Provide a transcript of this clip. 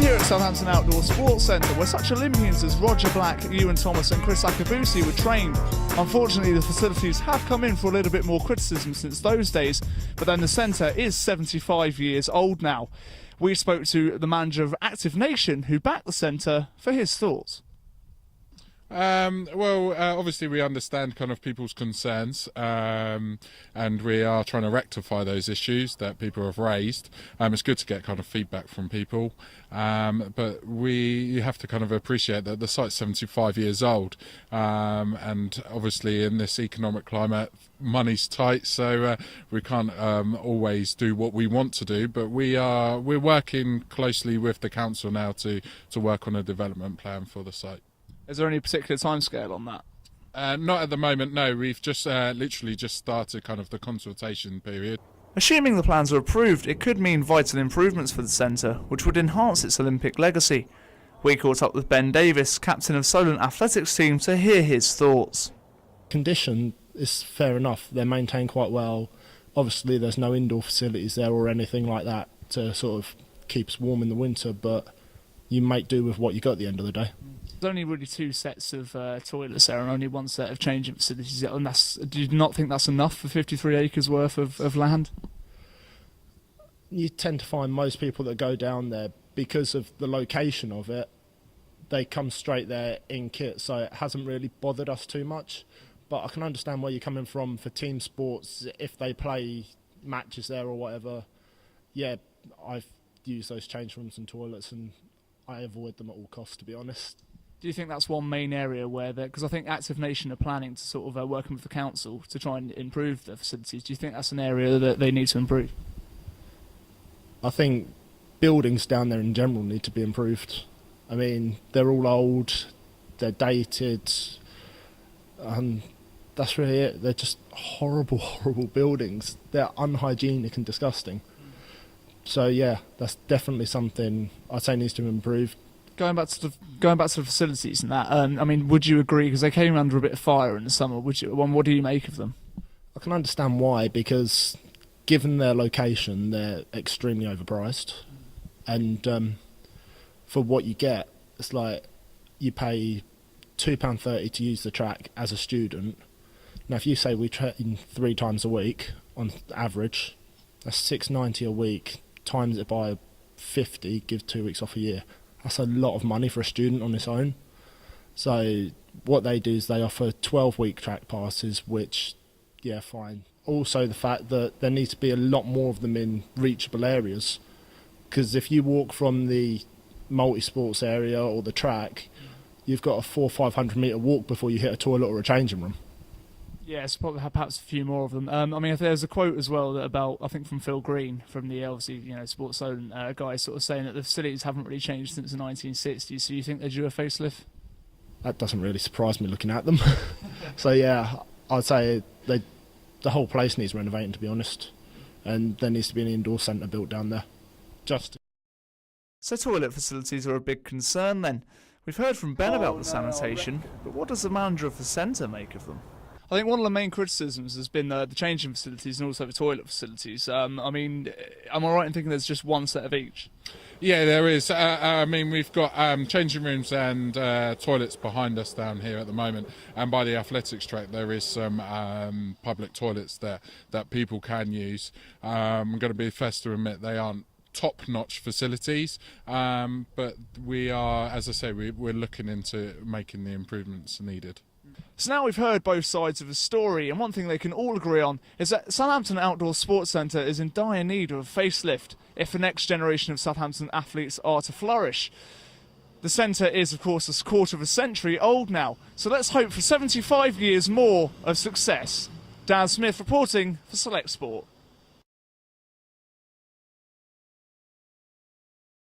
here at Southampton Outdoor Sports Centre, where such Olympians as Roger Black, Ewan Thomas and Chris Akabusi were trained. Unfortunately, the facilities have come in for a little bit more criticism since those days, but then the centre is 75 years old now. We spoke to the manager of Active Nation, who backed the centre, for his thoughts. Obviously we understand kind of people's concerns, and we are trying to rectify those issues that people have raised. It's good to get kind of feedback from people, but you have to kind of appreciate that the site's 75 years old, and obviously in this economic climate money's tight, so we can't always do what we want to do, but we're working closely with the council now to work on a development plan for the site. Is there any particular timescale on that? Not at the moment, no. We've just literally just started kind of the consultation period. Assuming the plans are approved, it could mean vital improvements for the centre, which would enhance its Olympic legacy. We caught up with Ben Davis, captain of Southampton Athletics team, to hear his thoughts. Condition is fair enough. They're maintained quite well. Obviously, there's no indoor facilities there or anything like that to sort of keep us warm in the winter, but you make do with what you got at the end of the day. There's only really two sets of toilets there and only one set of changing facilities. And do you not think that's enough for 53 acres worth of land? You tend to find most people that go down there, because of the location of it, they come straight there in kit, so it hasn't really bothered us too much. But I can understand where you're coming from for team sports. If they play matches there or whatever, yeah, I've used those change rooms and toilets and I avoid them at all costs, to be honest. Do you think that's one main area where, because I think Active Nation are planning to sort of working with the council to try and improve the facilities, do you think that's an area that they need to improve? I think buildings down there in general need to be improved. I mean, they're all old, they're dated, and that's really it. They're just horrible, horrible buildings. They're unhygienic and disgusting. So yeah, that's definitely something I'd say needs to improve. Going back to the facilities and that, I mean, would you agree? Because they came under a bit of fire in the summer. What do you make of them? I can understand why, because given their location, they're extremely overpriced, and for what you get, it's like you pay £2.30 to use the track as a student. Now, if you say we train 3 times a week on average, that's £6.90 a week. Times it by 50, give 2 weeks off a year. That's a lot of money for a student on its own. So what they do is they offer 12-week track passes, which, yeah, fine. Also the fact that there needs to be a lot more of them in reachable areas, because if you walk from the multi-sports area or the track, you've got a 400 or 500 metre walk before you hit a toilet or a changing room. Yes, probably perhaps a few more of them. I mean, there's a quote as well about, I think, from Phil Green, from the obviously Sports Zone guy, sort of saying that the facilities haven't really changed since the 1960s. So you think they're due a facelift? That doesn't really surprise me looking at them. So yeah, I'd say the whole place needs renovating, to be honest, and there needs to be an indoor centre built down there. So toilet facilities are a big concern then. We've heard from Ben about the sanitation, but what does the manager of the centre make of them? I think one of the main criticisms has been the changing facilities and also the toilet facilities. I mean, am I right in thinking there's just one set of each? Yeah, there is. I mean, we've got changing rooms and toilets behind us down here at the moment, and by the athletics track there is some public toilets there that people can use. I'm going to be first to admit they aren't top-notch facilities, but we are, as I say, we're looking into making the improvements needed. So now we've heard both sides of the story, and one thing they can all agree on is that Southampton Outdoor Sports Centre is in dire need of a facelift if the next generation of Southampton athletes are to flourish. The centre is, of course, a quarter of a century old now, so let's hope for 75 years more of success. Dan Smith reporting for Select Sport.